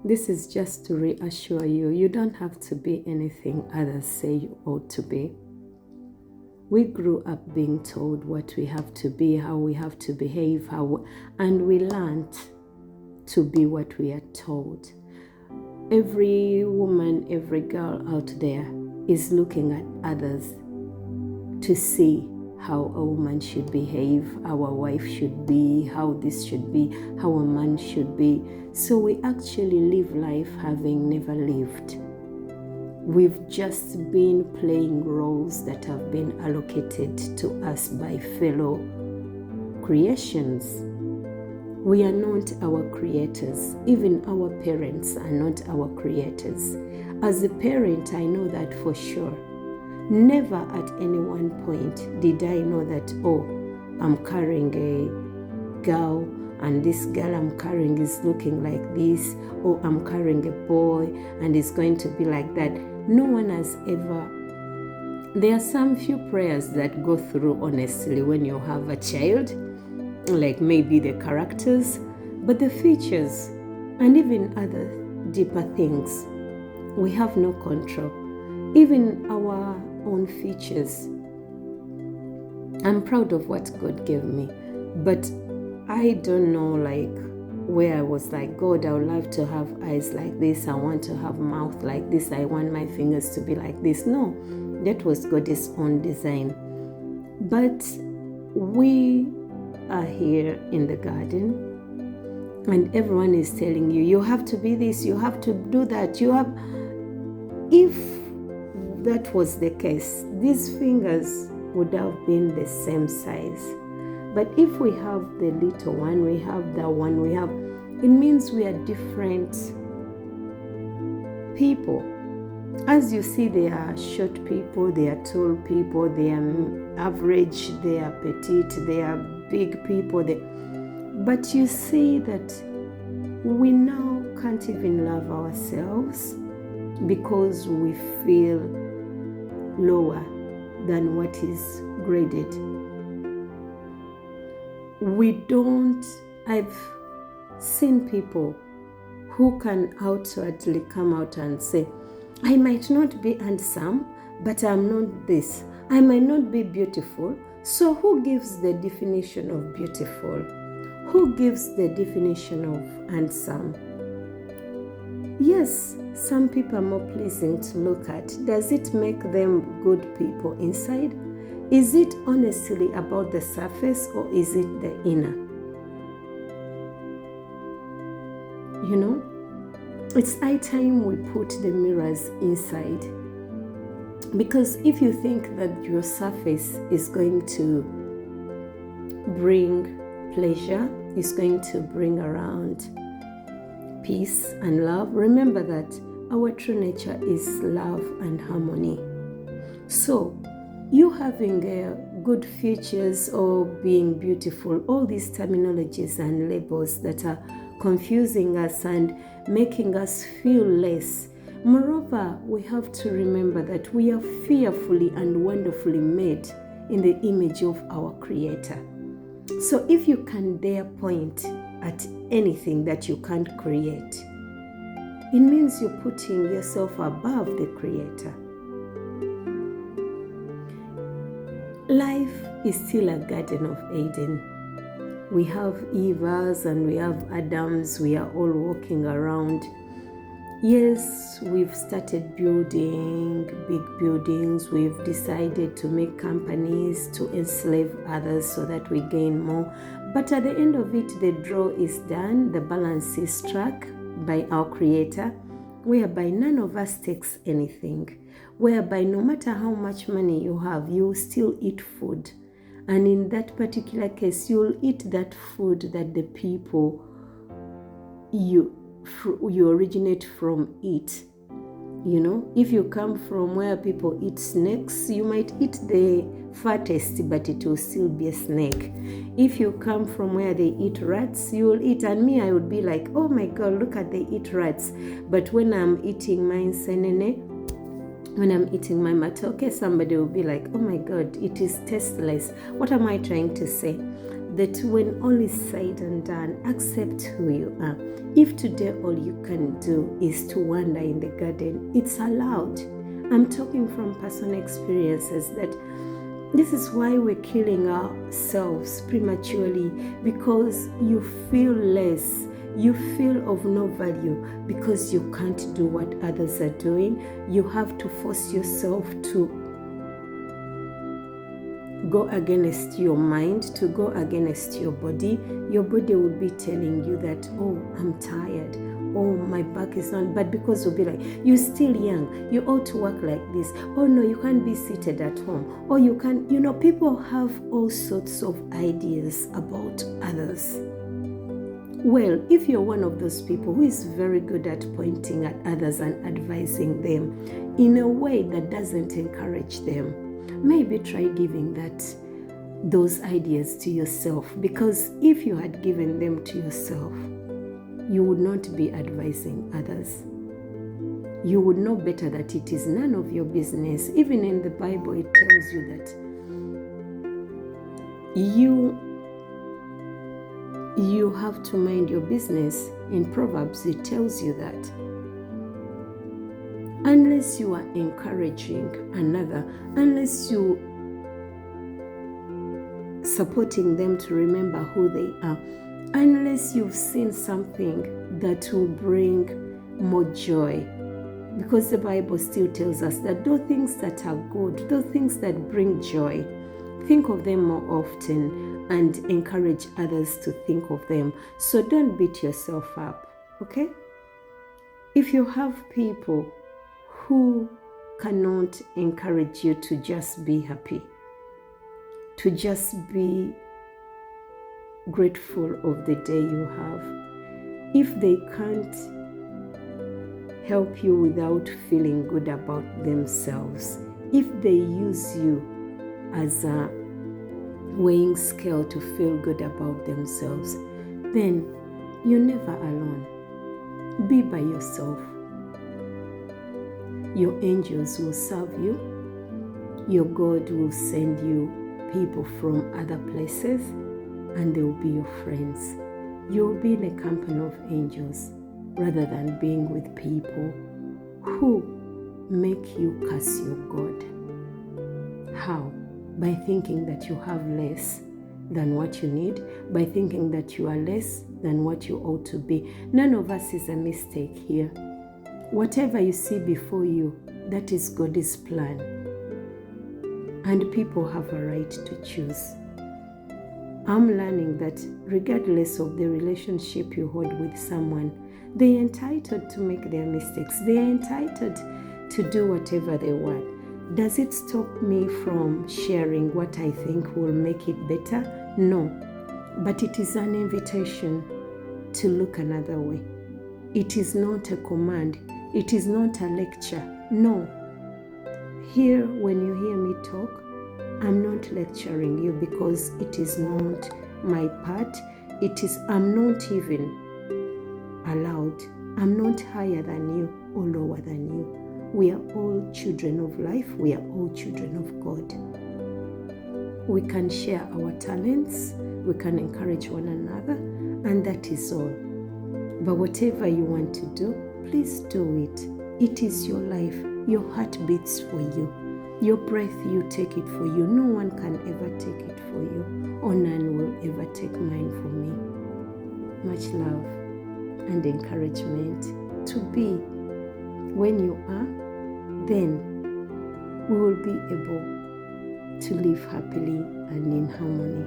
This is just to reassure you, you don't have to be anything others say you ought to be. We grew up being told what we have to be, how we have to behave, and we learned to be what we are told. Every woman, every girl out there is looking at others to see how a woman should behave, how a wife should be, how this should be, how a man should be. So we actually live life having never lived. We've just been playing roles that have been allocated to us by fellow creations. We are not our creators. Even our parents are not our creators. As a parent, I know that for sure. Never at any one point did I know that, oh, I'm carrying a girl and this girl I'm carrying is looking like this, or I'm carrying a boy and it's going to be like that. No one has ever. There are some few prayers that go through honestly when you have a child, like maybe the characters, but the features and even other deeper things, we have no control. Even our own features. I'm proud of what God gave me, but I don't know where I was like, God, I would love to have eyes like this, I want to have mouth like this, I want my fingers to be like this. No, that was God's own design. But we are here in the garden and everyone is telling you, you have to be this, you have to do that, if that was the case, these fingers would have been the same size. But if we have the little one, we have that one, it means we are different people. As you see, there are short people, there are tall people, there are average, there are petite, there are big people. But you see that we now can't even love ourselves because we feel lower than what is graded. I've seen people who can outwardly come out and say, I might not be handsome, but I'm not this. I might not be beautiful. So who gives the definition of beautiful? Who gives the definition of handsome? Yes, some people are more pleasing to look at. Does it make them good people inside? Is it honestly about the surface or is it the inner? You know, it's high time we put the mirrors inside. Because if you think that your surface is going to bring pleasure, is going to bring around peace and love, remember that our true nature is love and harmony. So, you having good features or being beautiful, all these terminologies and labels that are confusing us and making us feel less. Moreover, we have to remember that we are fearfully and wonderfully made in the image of our Creator. So if you can dare point at anything that you can't create, it means you're putting yourself above the Creator. Life is still a Garden of Eden. We have Evas and we have Adams. We are all walking around. Yes, we've started building big buildings. We've decided to make companies to enslave others so that we gain more. But at the end of it, the draw is done. The balance is struck by our Creator, whereby none of us takes anything. Whereby no matter how much money you have, you will still eat food. And in that particular case, you'll eat that food that the people you originate from eat. You know, if you come from where people eat snakes, you might eat the fattest, but it will still be a snake. If you come from where they eat rats, you will eat. And me, I would be like, oh my God, look at they eat rats. But when I'm eating my senene, when I'm eating my matoke, somebody will be like, oh my God, it is tasteless. What am I trying to say? that when all is said and done, accept who you are. If today all you can do is to wander in the garden, it's allowed. I'm talking from personal experiences that this is why we're killing ourselves prematurely, because you feel less. You feel of no value because you can't do what others are doing. You have to force yourself to go against your mind, to go against your body. Your body will be telling you that, oh, I'm tired. Oh, my back is not. But because you'll be like, you're still young. You ought to work like this. Oh, no, you can't be seated at home. Or you can, people have all sorts of ideas about others. Well, if you're one of those people who is very good at pointing at others and advising them in a way that doesn't encourage them, maybe try giving those ideas to yourself, because if you had given them to yourself, you would not be advising others. You would know better that it is none of your business. Even in the Bible, it tells you that you have to mind your business. In Proverbs, it tells you that. Unless you are encouraging another, unless you supporting them to remember who they are, unless you've seen something that will bring more joy, because the Bible still tells us that those things that are good, those things that bring joy, think of them more often and encourage others to think of them. So don't beat yourself up, okay? If you have people who cannot encourage you to just be happy, to just be grateful of the day you have, if they can't help you without feeling good about themselves, if they use you as a weighing scale to feel good about themselves, then you're never alone. Be by yourself. Your angels will serve you. Your God will send you people from other places, and they will be your friends. You will be in a company of angels rather than being with people who make you curse your God. How? By thinking that you have less than what you need, by thinking that you are less than what you ought to be. None of us is a mistake here. Whatever you see before you, that is God's plan. And people have a right to choose. I'm learning that regardless of the relationship you hold with someone, they're entitled to make their mistakes. They're entitled to do whatever they want. Does it stop me from sharing what I think will make it better? No. But it is an invitation to look another way. It is not a command. It is not a lecture. No. Here, when you hear me talk, I'm not lecturing you, because it is not my part. I'm not even allowed. I'm not higher than you or lower than you. We are all children of life. We are all children of God. We can share our talents. We can encourage one another, and that is all. But whatever you want to do, please do it. It is your life. Your heart beats for you. Your breath, you take it for you. No one can ever take it for you, or none will ever take mine from me. Much love and encouragement to be. When you are, then we will be able to live happily and in harmony.